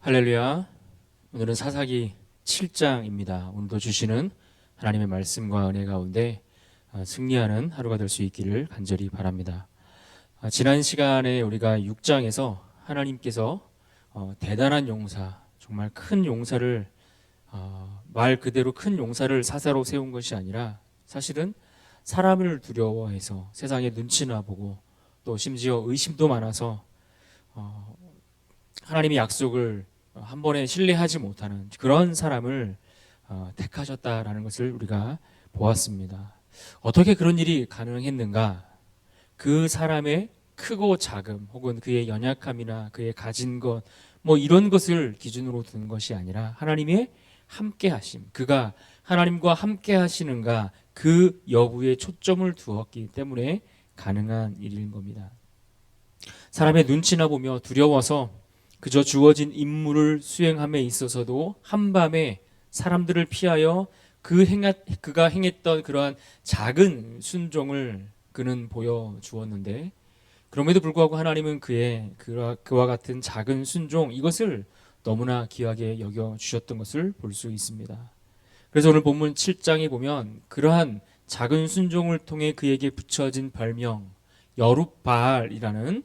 할렐루야. 오늘은 사사기 7장입니다. 오늘도 주시는 하나님의 말씀과 은혜 가운데 승리하는 하루가 될 수 있기를 간절히 바랍니다. 지난 시간에 우리가 6장에서 하나님께서 대단한 용사, 정말 큰 용사를 말 그대로 큰 용사를 사사로 세운 것이 아니라 사실은 사람을 두려워해서 세상에 눈치나 보고 또 심지어 의심도 많아서 하나님의 약속을 한 번에 신뢰하지 못하는 그런 사람을 택하셨다라는 것을 우리가 보았습니다. 어떻게 그런 일이 가능했는가? 그 사람의 크고 작음 혹은 그의 연약함이나 그의 가진 것 뭐 이런 것을 기준으로 두는 것이 아니라 하나님의 함께 하심, 그가 하나님과 함께 하시는가 그 여부에 초점을 두었기 때문에 가능한 일인 겁니다. 사람의 눈치나 보며 두려워서 그저 주어진 임무를 수행함에 있어서도 한밤에 사람들을 피하여 그가 행했던 그러한 작은 순종을 그는 보여주었는데, 그럼에도 불구하고 하나님은 그와 같은 작은 순종, 이것을 너무나 귀하게 여겨주셨던 것을 볼 수 있습니다. 그래서 오늘 본문 7장에 보면 그러한 작은 순종을 통해 그에게 붙여진 별명 여룹바알이라는,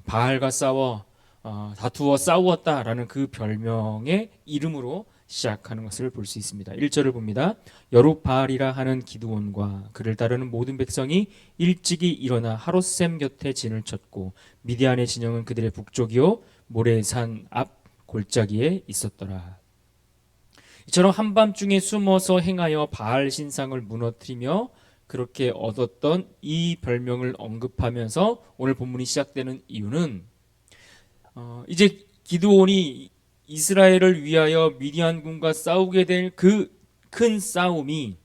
바알과 다투어 싸우었다라는 그 별명의 이름으로 시작하는 것을 볼 수 있습니다. 1절을 봅니다. 여룹바알이라 하는 기드온과 그를 따르는 모든 백성이 일찍이 일어나 하롯셈 곁에 진을 쳤고 미디안의 진영은 그들의 북쪽이요 모레산 앞 골짜기에 있었더라. 이처럼 한밤중에 숨어서 행하여 바알 신상을 무너뜨리며 그렇게 얻었던 이 별명을 언급하면서 오늘 본문이 시작되는 이유는, 이제 기드온이 이스라엘을 위하여 미디안군과 싸우게 될 그 큰 싸움이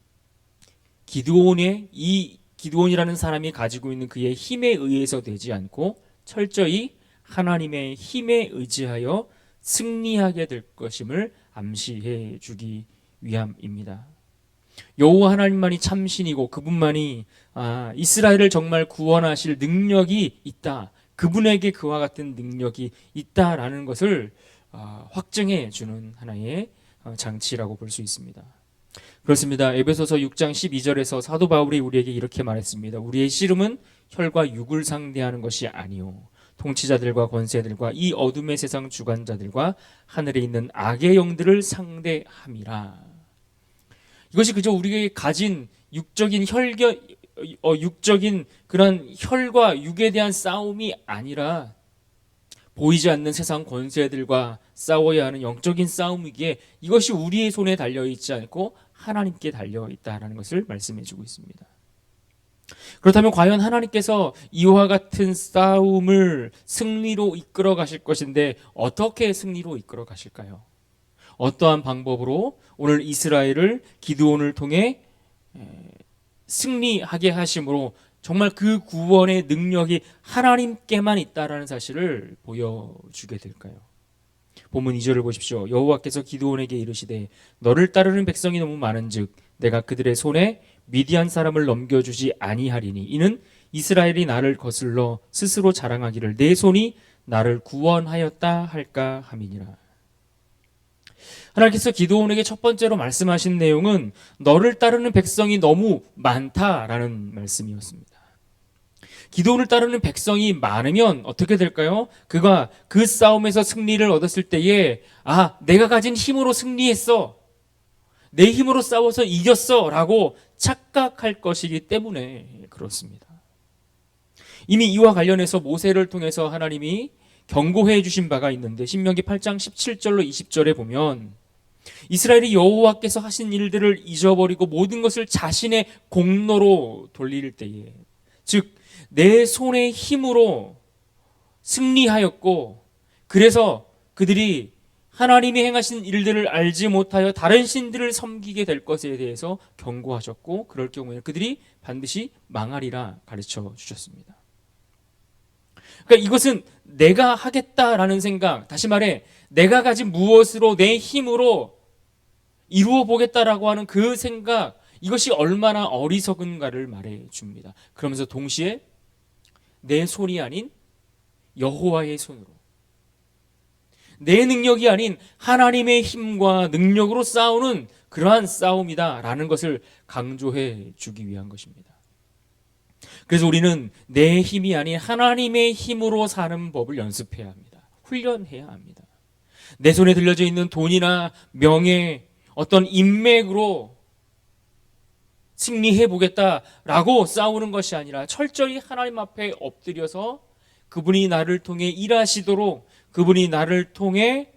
기드온이라는 사람이 가지고 있는 그의 힘에 의해서 되지 않고 철저히 하나님의 힘에 의지하여 승리하게 될 것임을 암시해 주기 위함입니다. 여호와 하나님만이 참신이고 그분만이 이스라엘을 정말 구원하실 능력이 있다, 그분에게 그와 같은 능력이 있다라는 것을 확증해 주는 하나의 장치라고 볼 수 있습니다. 그렇습니다. 에베소서 6장 12절에서 사도 바울이 우리에게 이렇게 말했습니다. 우리의 씨름은 혈과 육을 상대하는 것이 아니요 통치자들과 권세들과 이 어둠의 세상 주관자들과 하늘에 있는 악의 영들을 상대함이라. 이것이 그저 우리가 가진 육적인 그런 혈과 육에 대한 싸움이 아니라 보이지 않는 세상 권세들과 싸워야 하는 영적인 싸움이기에 이것이 우리의 손에 달려있지 않고 하나님께 달려있다는 것을 말씀해주고 있습니다. 그렇다면 과연 하나님께서 이와 같은 싸움을 승리로 이끌어 가실 것인데 어떻게 승리로 이끌어 가실까요? 어떠한 방법으로 오늘 이스라엘을 기드온을 통해 승리하게 하심으로 정말 그 구원의 능력이 하나님께만 있다라는 사실을 보여주게 될까요? 본문 2절을 보십시오. 여호와께서 기드온에게 이르시되 너를 따르는 백성이 너무 많은즉 내가 그들의 손에 미디안 사람을 넘겨주지 아니하리니 이는 이스라엘이 나를 거슬러 스스로 자랑하기를 내 손이 나를 구원하였다 할까 함이니라. 하나님께서 기드온에게 첫 번째로 말씀하신 내용은 너를 따르는 백성이 너무 많다라는 말씀이었습니다. 기드온을 따르는 백성이 많으면 어떻게 될까요? 그가 그 싸움에서 승리를 얻었을 때에 내가 가진 힘으로 승리했어, 내 힘으로 싸워서 이겼어 라고 착각할 것이기 때문에 그렇습니다. 이미 이와 관련해서 모세를 통해서 하나님이 경고해 주신 바가 있는데 신명기 8장 17절로 20절에 보면 이스라엘이 여호와께서 하신 일들을 잊어버리고 모든 것을 자신의 공로로 돌릴 때에, 즉 내 손의 힘으로 승리하였고 그래서 그들이 하나님이 행하신 일들을 알지 못하여 다른 신들을 섬기게 될 것에 대해서 경고하셨고 그럴 경우에 그들이 반드시 망하리라 가르쳐 주셨습니다. 그러니까 이것은 내가 하겠다라는 생각, 다시 말해 내가 가진 무엇으로 내 힘으로 이루어 보겠다라고 하는 그 생각, 이것이 얼마나 어리석은가를 말해 줍니다. 그러면서 동시에 내 손이 아닌 여호와의 손으로 내 능력이 아닌 하나님의 힘과 능력으로 싸우는 그러한 싸움이다라는 것을 강조해 주기 위한 것입니다. 그래서 우리는 내 힘이 아닌 하나님의 힘으로 사는 법을 연습해야 합니다. 훈련해야 합니다. 내 손에 들려져 있는 돈이나 명예, 어떤 인맥으로 승리해 보겠다라고 싸우는 것이 아니라 철저히 하나님 앞에 엎드려서 그분이 나를 통해 일하시도록, 그분이 나를 통해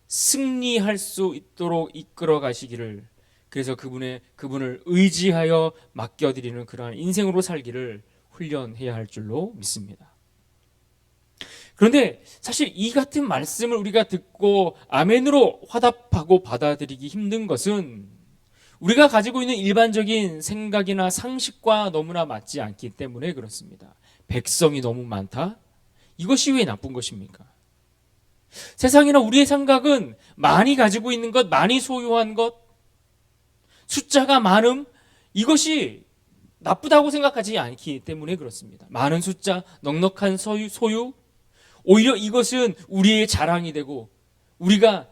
승리할 수 있도록 이끌어 가시기를, 그래서 그분을 의지하여 맡겨드리는 그러한 인생으로 살기를 훈련해야 할 줄로 믿습니다. 그런데 사실 이 같은 말씀을 우리가 듣고 아멘으로 화답하고 받아들이기 힘든 것은 우리가 가지고 있는 일반적인 생각이나 상식과 너무나 맞지 않기 때문에 그렇습니다. 백성이 너무 많다? 이것이 왜 나쁜 것입니까? 세상이나 우리의 생각은 많이 가지고 있는 것, 많이 소유한 것, 숫자가 많음, 이것이 나쁘다고 생각하지 않기 때문에 그렇습니다. 많은 숫자, 넉넉한 소유, 오히려 이것은 우리의 자랑이 되고 우리가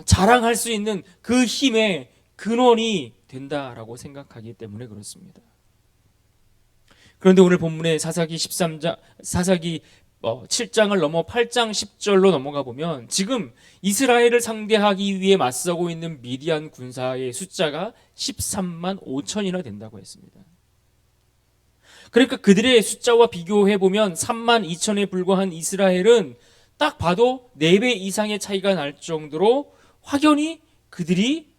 자랑할 수 있는 그 힘의 근원이 된다라고 생각하기 때문에 그렇습니다. 그런데 오늘 본문의 사사기 7장을 넘어 8장 10절로 넘어가 보면 지금 이스라엘을 상대하기 위해 맞서고 있는 미디안 군사의 숫자가 13만 5천이나 된다고 했습니다. 그러니까 그들의 숫자와 비교해 보면 3만 2천에 불과한 이스라엘은 딱 봐도 4배 이상의 차이가 날 정도로 확연히 그들이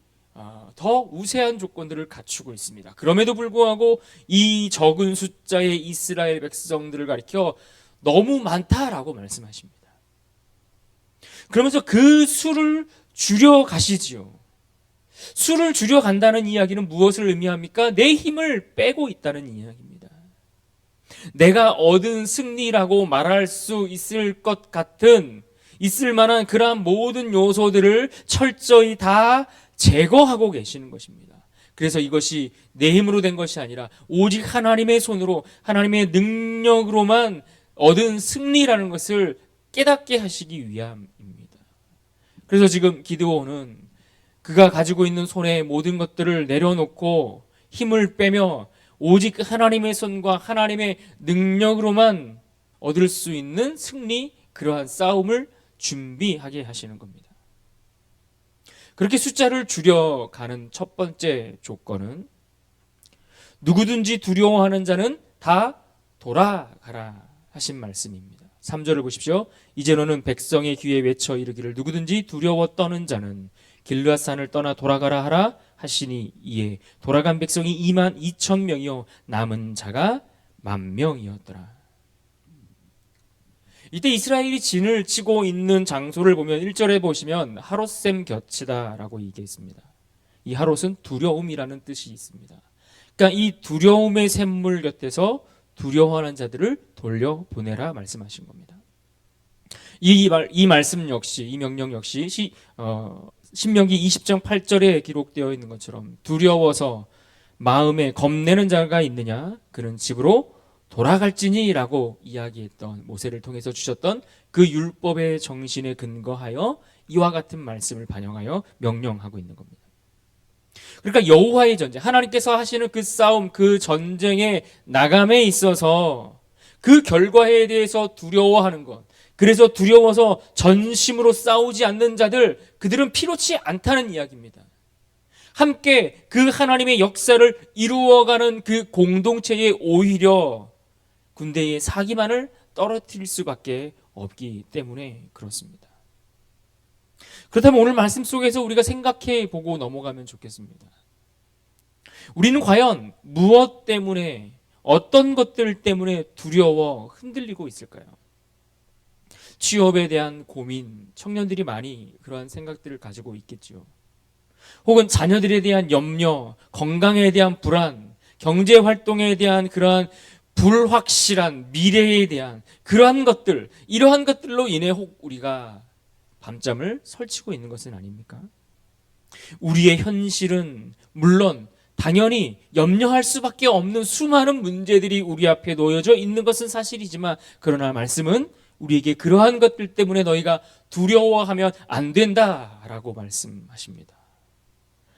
더 우세한 조건들을 갖추고 있습니다. 그럼에도 불구하고 이 적은 숫자의 이스라엘 백성들을 가리켜 너무 많다라고 말씀하십니다. 그러면서 그 수를 줄여 가시지요. 수를 줄여 간다는 이야기는 무엇을 의미합니까? 내 힘을 빼고 있다는 이야기입니다. 내가 얻은 승리라고 말할 수 있을 것 같은, 있을 만한 그러한 모든 요소들을 철저히 다 제거하고 계시는 것입니다. 그래서 이것이 내 힘으로 된 것이 아니라 오직 하나님의 손으로, 하나님의 능력으로만 얻은 승리라는 것을 깨닫게 하시기 위함입니다. 그래서 지금 기드온은 그가 가지고 있는 손에 모든 것들을 내려놓고 힘을 빼며 오직 하나님의 손과 하나님의 능력으로만 얻을 수 있는 승리, 그러한 싸움을 준비하게 하시는 겁니다. 그렇게 숫자를 줄여가는 첫 번째 조건은 누구든지 두려워하는 자는 다 돌아가라 하신 말씀입니다. 3절을 보십시오. 이제 너는 백성의 귀에 외쳐 이르기를 누구든지 두려워 떠는 자는 길르앗산을 떠나 돌아가라 하라 하시니 이에 돌아간 백성이 2만 2천 명이요 남은 자가 10,000명이었더라. 이때 이스라엘이 진을 치고 있는 장소를 보면 1절에 보시면 하롯샘 곁이다라고 얘기했습니다. 이 하롯은 두려움이라는 뜻이 있습니다. 그러니까 이 두려움의 샘물 곁에서 두려워하는 자들을 돌려보내라 말씀하신 겁니다. 이 말씀 역시, 이 명령 역시 신명기 20장 8절에 기록되어 있는 것처럼 두려워서 마음에 겁내는 자가 있느냐 그는 집으로 돌아갈지니 라고 이야기했던, 모세를 통해서 주셨던 그 율법의 정신에 근거하여 이와 같은 말씀을 반영하여 명령하고 있는 겁니다. 그러니까 여호와의 전쟁, 하나님께서 하시는 그 싸움, 그 전쟁의 나감에 있어서 그 결과에 대해서 두려워하는 것, 그래서 두려워서 전심으로 싸우지 않는 자들, 그들은 필요치 않다는 이야기입니다. 함께 그 하나님의 역사를 이루어가는 그 공동체에 오히려 군대의 사기만을 떨어뜨릴 수밖에 없기 때문에 그렇습니다. 그렇다면 오늘 말씀 속에서 우리가 생각해 보고 넘어가면 좋겠습니다. 우리는 과연 무엇 때문에, 어떤 것들 때문에 두려워 흔들리고 있을까요? 취업에 대한 고민, 청년들이 많이 그러한 생각들을 가지고 있겠지요. 혹은 자녀들에 대한 염려, 건강에 대한 불안, 경제 활동에 대한 그러한 불확실한 미래에 대한 그러한 것들, 이러한 것들로 인해 혹 우리가 밤잠을 설치고 있는 것은 아닙니까? 우리의 현실은 물론 당연히 염려할 수밖에 없는 수많은 문제들이 우리 앞에 놓여져 있는 것은 사실이지만, 그러나 말씀은 우리에게 그러한 것들 때문에 너희가 두려워하면 안 된다라고 말씀하십니다.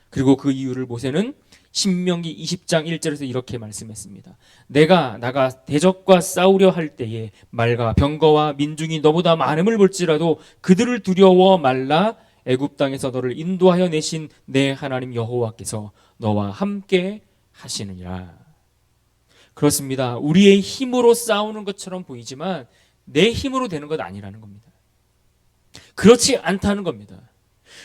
그리고 그 이유를 모세는 신명기 20장 1절에서 이렇게 말씀했습니다. 내가 나가 대적과 싸우려 할 때에 말과 병거와 민중이 너보다 많음을 볼지라도 그들을 두려워 말라. 애굽 땅에서 너를 인도하여 내신 내 하나님 여호와께서 너와 함께 하시느니라. 그렇습니다. 우리의 힘으로 싸우는 것처럼 보이지만 내 힘으로 되는 것 아니라는 겁니다. 그렇지 않다는 겁니다.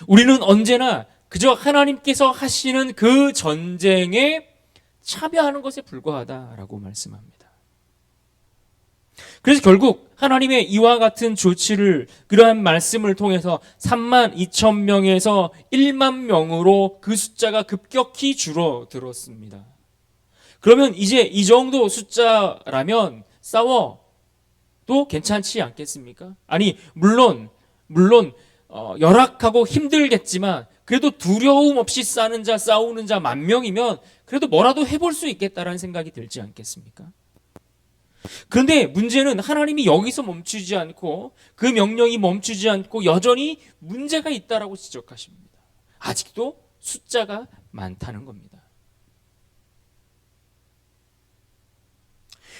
우리는 언제나 그저 하나님께서 하시는 그 전쟁에 참여하는 것에 불과하다라고 말씀합니다. 그래서 결국 하나님의 이와 같은 조치를, 그러한 말씀을 통해서 32,000명에서 1만 명으로 그 숫자가 급격히 줄어들었습니다. 그러면 이제 이 정도 숫자라면 싸워도 괜찮지 않겠습니까? 아니, 물론 열악하고 힘들겠지만 그래도 두려움 없이 싸우는 자 10,000명이면 그래도 뭐라도 해볼 수 있겠다라는 생각이 들지 않겠습니까? 그런데 문제는 하나님이 여기서 멈추지 않고 그 명령이 멈추지 않고 여전히 문제가 있다라고 지적하십니다. 아직도 숫자가 많다는 겁니다.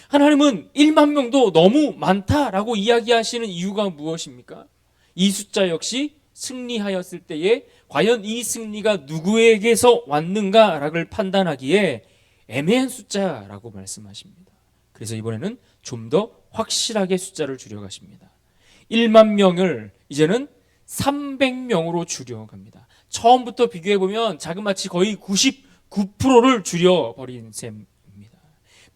하나님은 1만 명도 너무 많다라고 이야기하시는 이유가 무엇입니까? 이 숫자 역시 승리하였을 때에 과연 이 승리가 누구에게서 왔는가를 판단하기에 애매한 숫자라고 말씀하십니다. 그래서 이번에는 좀 더 확실하게 숫자를 줄여가십니다. 1만 명을 이제는 300명으로 줄여갑니다. 처음부터 비교해보면 자그마치 거의 99%를 줄여버린 셈입니다.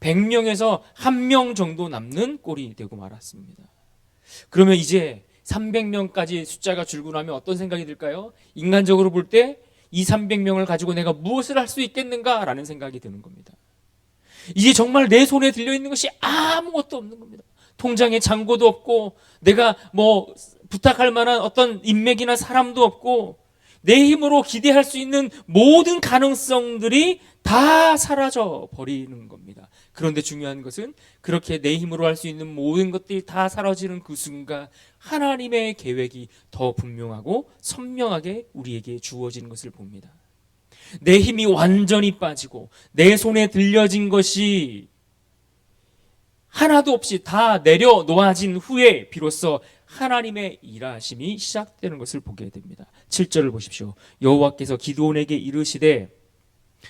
100명에서 1명 정도 남는 꼴이 되고 말았습니다. 그러면 이제 300명까지 숫자가 줄고 나면 어떤 생각이 들까요? 인간적으로 볼 때 이 300명을 가지고 내가 무엇을 할 수 있겠는가라는 생각이 드는 겁니다. 이제 정말 내 손에 들려있는 것이 아무것도 없는 겁니다. 통장에 잔고도 없고 내가 부탁할 만한 어떤 인맥이나 사람도 없고 내 힘으로 기대할 수 있는 모든 가능성들이 다 사라져 버리는 겁니다. 그런데 중요한 것은 그렇게 내 힘으로 할 수 있는 모든 것들이 다 사라지는 그 순간 하나님의 계획이 더 분명하고 선명하게 우리에게 주어지는 것을 봅니다. 내 힘이 완전히 빠지고 내 손에 들려진 것이 하나도 없이 다 내려놓아진 후에 비로소 하나님의 일하심이 시작되는 것을 보게 됩니다. 7절을 보십시오. 여호와께서 기드온에게 이르시되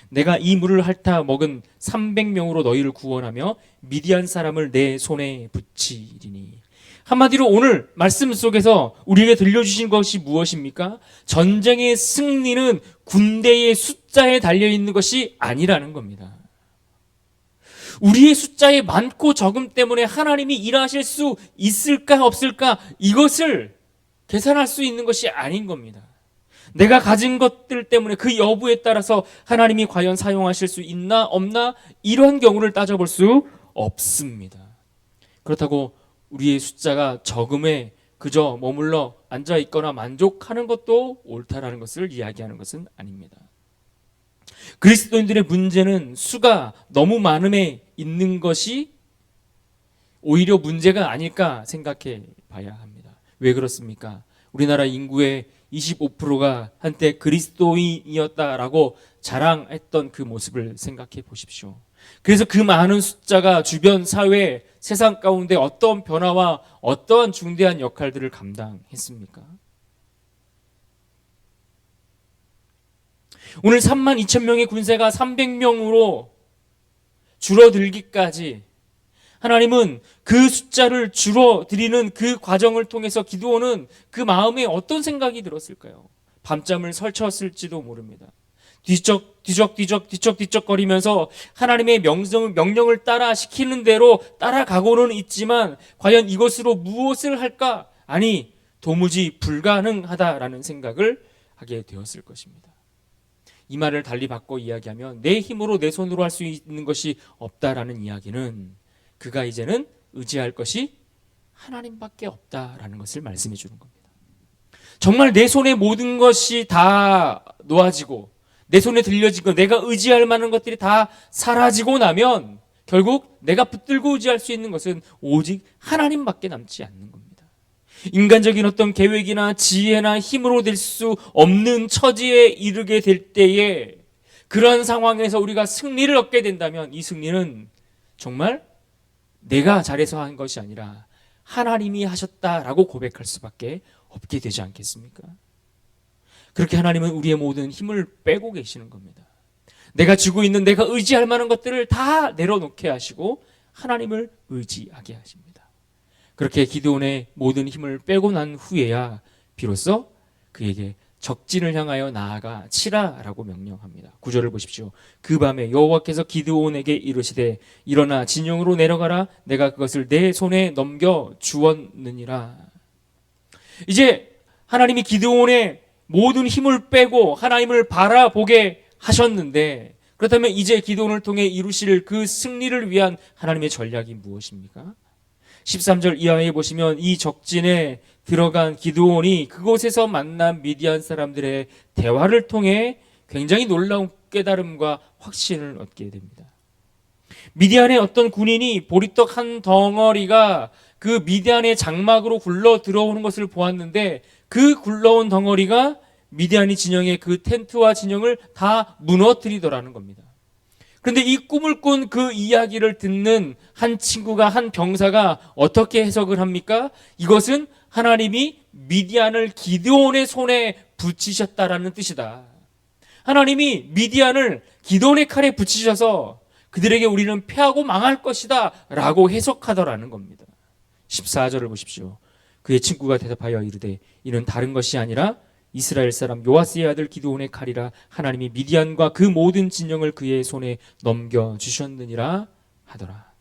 내가 이 물을 핥아 먹은 300명으로 너희를 구원하며 미디안 사람을 내 손에 붙이리니. 한마디로 오늘 말씀 속에서 우리에게 들려주신 것이 무엇입니까? 전쟁의 승리는 군대의 숫자에 달려있는 것이 아니라는 겁니다. 우리의 숫자의 많고 적음 때문에 하나님이 일하실 수 있을까 없을까 이것을 계산할 수 있는 것이 아닌 겁니다. 내가 가진 것들 때문에 그 여부에 따라서 하나님이 과연 사용하실 수 있나 없나 이런 경우를 따져볼 수 없습니다. 그렇다고 우리의 숫자가 적음에 그저 머물러 앉아 있거나 만족하는 것도 옳다라는 것을 이야기하는 것은 아닙니다. 그리스도인들의 문제는 수가 너무 많음에 있는 것이 오히려 문제가 아닐까 생각해 봐야 합니다. 왜 그렇습니까? 우리나라 인구의 25%가 한때 그리스도인이었다라고 자랑했던 그 모습을 생각해 보십시오. 그래서 그 많은 숫자가 주변 사회, 세상 가운데 어떤 변화와 어떠한 중대한 역할들을 감당했습니까? 오늘 32,000명의 군세가 300명으로 줄어들기까지 하나님은 그 숫자를 줄어들이는 그 과정을 통해서 기드온은 그 마음에 어떤 생각이 들었을까요? 밤잠을 설쳤을지도 모릅니다. 뒤적뒤적 거리면서 하나님의 명령을 따라 시키는 대로 따라가고는 있지만 과연 이것으로 무엇을 할까? 아니, 도무지 불가능하다라는 생각을 하게 되었을 것입니다. 이 말을 달리 바꿔 이야기하면 내 힘으로 내 손으로 할 수 있는 것이 없다라는 이야기는 그가 이제는 의지할 것이 하나님밖에 없다라는 것을 말씀해 주는 겁니다. 정말 내 손에 모든 것이 다 놓아지고 내 손에 들려지고 내가 의지할 만한 것들이 다 사라지고 나면 결국 내가 붙들고 의지할 수 있는 것은 오직 하나님밖에 남지 않는 겁니다. 인간적인 어떤 계획이나 지혜나 힘으로 될 수 없는 처지에 이르게 될 때에 그런 상황에서 우리가 승리를 얻게 된다면 이 승리는 정말 내가 잘해서 한 것이 아니라 하나님이 하셨다라고 고백할 수밖에 없게 되지 않겠습니까? 그렇게 하나님은 우리의 모든 힘을 빼고 계시는 겁니다. 내가 쥐고 있는 내가 의지할 만한 것들을 다 내려놓게 하시고 하나님을 의지하게 하십니다. 그렇게 기드온의 모든 힘을 빼고 난 후에야 비로소 그에게 적진을 향하여 나아가 치라라고 명령합니다. 9절을 보십시오. 그 밤에 여호와께서 기드온에게 이르시되 일어나 진영으로 내려가라. 내가 그것을 내 손에 넘겨 주었느니라. 이제 하나님이 기드온의 모든 힘을 빼고 하나님을 바라보게 하셨는데, 그렇다면 이제 기드온을 통해 이루실 그 승리를 위한 하나님의 전략이 무엇입니까? 13절 이하에 보시면 이 적진에 들어간 기드온이 그곳에서 만난 미디안 사람들의 대화를 통해 굉장히 놀라운 깨달음과 확신을 얻게 됩니다. 미디안의 어떤 군인이 보리떡 한 덩어리가 그 미디안의 장막으로 굴러 들어오는 것을 보았는데 그 굴러온 덩어리가 미디안이 진영의 그 텐트와 진영을 다 무너뜨리더라는 겁니다. 그런데 이 꿈을 꾼 그 이야기를 듣는 한 친구가, 한 병사가 어떻게 해석을 합니까? 이것은 하나님이 미디안을 기드온의 손에 붙이셨다라는 뜻이다. 하나님이 미디안을 기드온의 칼에 붙이셔서 그들에게 우리는 패하고 망할 것이다 라고 해석하더라는 겁니다. 14절을 보십시오. 그의 친구가 대답하여 이르되 이는 다른 것이 아니라 이스라엘 사람 요아스의 아들 기드온의 칼이라. 하나님이 미디안과 그 모든 진영을 그의 손에 넘겨주셨느니라 하더라.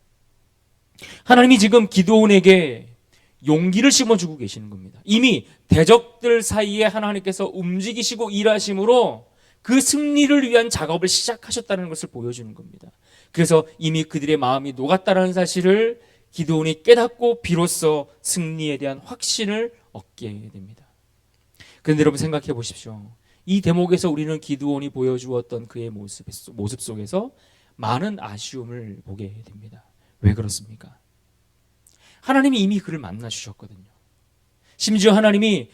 하나님이 지금 기드온에게 용기를 심어주고 계시는 겁니다. 이미 대적들 사이에 하나님께서 움직이시고 일하심으로 그 승리를 위한 작업을 시작하셨다는 것을 보여주는 겁니다. 그래서 이미 그들의 마음이 녹았다는 사실을 기드온이 깨닫고 비로소 승리에 대한 확신을 얻게 됩니다. 그런데 여러분 생각해 보십시오. 이 대목에서 우리는 기드온이 보여주었던 그의 모습 속에서 많은 아쉬움을 보게 됩니다. 왜 그렇습니까? 하나님이 이미 그를 만나 주셨거든요. 심지어 하나님이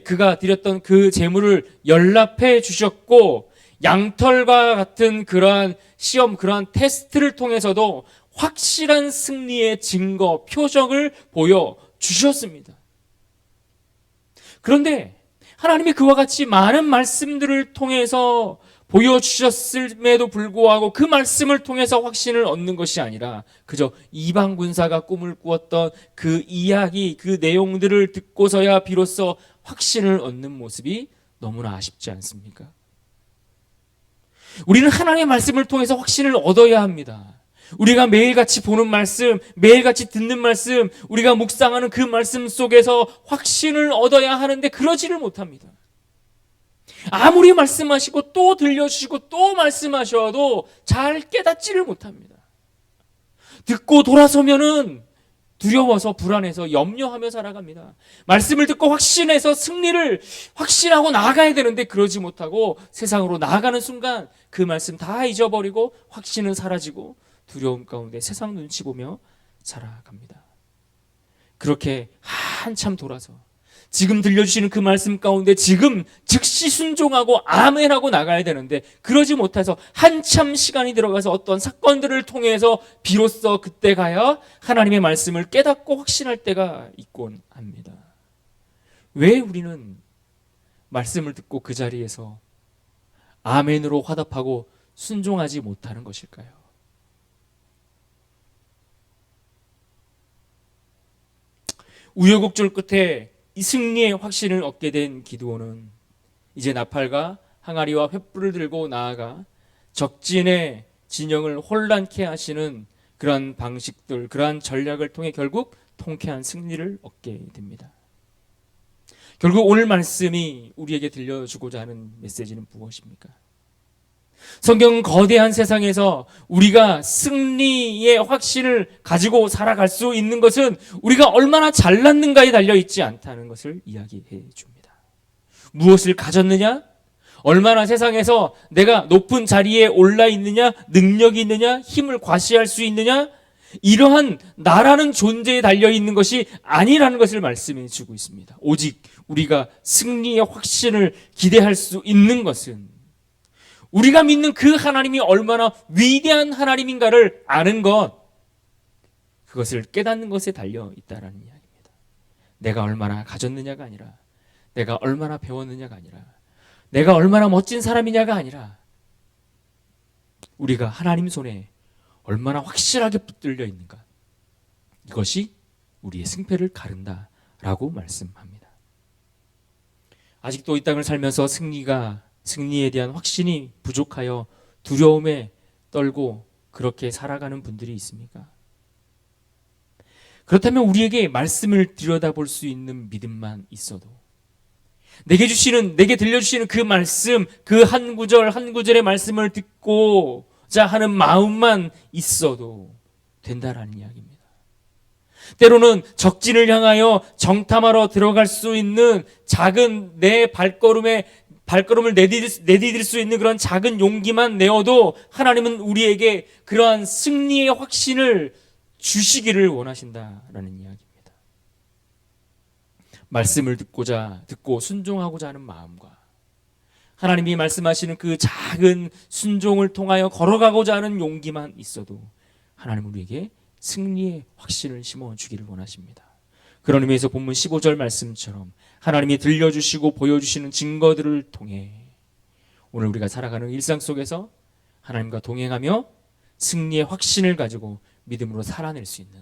그가 드렸던 그 재물을 연락해 주셨고 양털과 같은 그러한 시험, 그러한 테스트를 통해서도 확실한 승리의 증거, 표적을 보여주셨습니다. 그런데 하나님이 그와 같이 많은 말씀들을 통해서 보여주셨음에도 불구하고 그 말씀을 통해서 확신을 얻는 것이 아니라 그저 이방 군사가 꿈을 꾸었던 그 이야기, 그 내용들을 듣고서야 비로소 확신을 얻는 모습이 너무나 아쉽지 않습니까? 우리는 하나님의 말씀을 통해서 확신을 얻어야 합니다. 우리가 매일같이 보는 말씀, 매일같이 듣는 말씀, 우리가 묵상하는 그 말씀 속에서 확신을 얻어야 하는데 그러지를 못합니다. 아무리 말씀하시고 또 들려주시고 또 말씀하셔도 잘 깨닫지를 못합니다. 듣고 돌아서면은 두려워서 불안해서 염려하며 살아갑니다. 말씀을 듣고 확신해서 승리를 확신하고 나아가야 되는데 그러지 못하고 세상으로 나아가는 순간 그 말씀 다 잊어버리고 확신은 사라지고 두려움 가운데 세상 눈치 보며 살아갑니다. 그렇게 한참 돌아서 지금 들려주시는 그 말씀 가운데 지금 즉시 순종하고 아멘하고 나가야 되는데 그러지 못해서 한참 시간이 들어가서 어떤 사건들을 통해서 비로소 그때 가야 하나님의 말씀을 깨닫고 확신할 때가 있곤 합니다. 왜 우리는 말씀을 듣고 그 자리에서 아멘으로 화답하고 순종하지 못하는 것일까요? 우여곡절 끝에 이 승리의 확신을 얻게 된 기드온은 이제 나팔과 항아리와 횃불을 들고 나아가 적진의 진영을 혼란케 하시는 그러한 방식들, 그러한 전략을 통해 결국 통쾌한 승리를 얻게 됩니다. 결국 오늘 말씀이 우리에게 들려주고자 하는 메시지는 무엇입니까? 성경은 거대한 세상에서 우리가 승리의 확신을 가지고 살아갈 수 있는 것은 우리가 얼마나 잘났는가에 달려있지 않다는 것을 이야기해 줍니다. 무엇을 가졌느냐? 얼마나 세상에서 내가 높은 자리에 올라 있느냐, 능력이 있느냐, 힘을 과시할 수 있느냐, 이러한 나라는 존재에 달려 있는 것이 아니라는 것을 말씀해 주고 있습니다. 오직 우리가 승리의 확신을 기대할 수 있는 것은 우리가 믿는 그 하나님이 얼마나 위대한 하나님인가를 아는 것, 그것을 깨닫는 것에 달려 있다라는 이야기입니다. 내가 얼마나 가졌느냐가 아니라, 내가 얼마나 배웠느냐가 아니라, 내가 얼마나 멋진 사람이냐가 아니라, 우리가 하나님 손에 얼마나 확실하게 붙들려 있는가, 이것이 우리의 승패를 가른다라고 말씀합니다. 아직도 이 땅을 살면서 승리에 대한 확신이 부족하여 두려움에 떨고 그렇게 살아가는 분들이 있습니까? 그렇다면 우리에게 말씀을 들여다볼 수 있는 믿음만 있어도, 내게 들려주시는 그 말씀, 그 한 구절 한 구절의 말씀을 듣고자 하는 마음만 있어도 된다라는 이야기입니다. 때로는 적진을 향하여 정탐하러 들어갈 수 있는 작은 내 발걸음을 내디딜 수 있는 그런 작은 용기만 내어도 하나님은 우리에게 그러한 승리의 확신을 주시기를 원하신다라는 이야기입니다. 말씀을 듣고 순종하고자 하는 마음과 하나님이 말씀하시는 그 작은 순종을 통하여 걸어가고자 하는 용기만 있어도 하나님은 우리에게 승리의 확신을 심어주기를 원하십니다. 그런 의미에서 본문 15절 말씀처럼 하나님이 들려주시고 보여주시는 증거들을 통해 오늘 우리가 살아가는 일상 속에서 하나님과 동행하며 승리의 확신을 가지고 믿음으로 살아낼 수 있는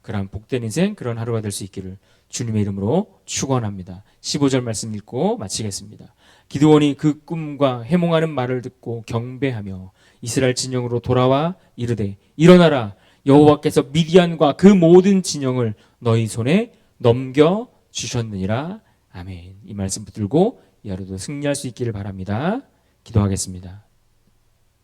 그런 복된 인생, 그런 하루가 될 수 있기를 주님의 이름으로 축원합니다. 15절 말씀 읽고 마치겠습니다. 기드온이 그 꿈과 해몽하는 말을 듣고 경배하며 이스라엘 진영으로 돌아와 이르되 일어나라, 여호와께서 미디안과 그 모든 진영을 너희 손에 넘겨 주셨느니라. 아멘. 이 말씀 붙들고 이 하루도 승리할 수 있기를 바랍니다. 기도하겠습니다.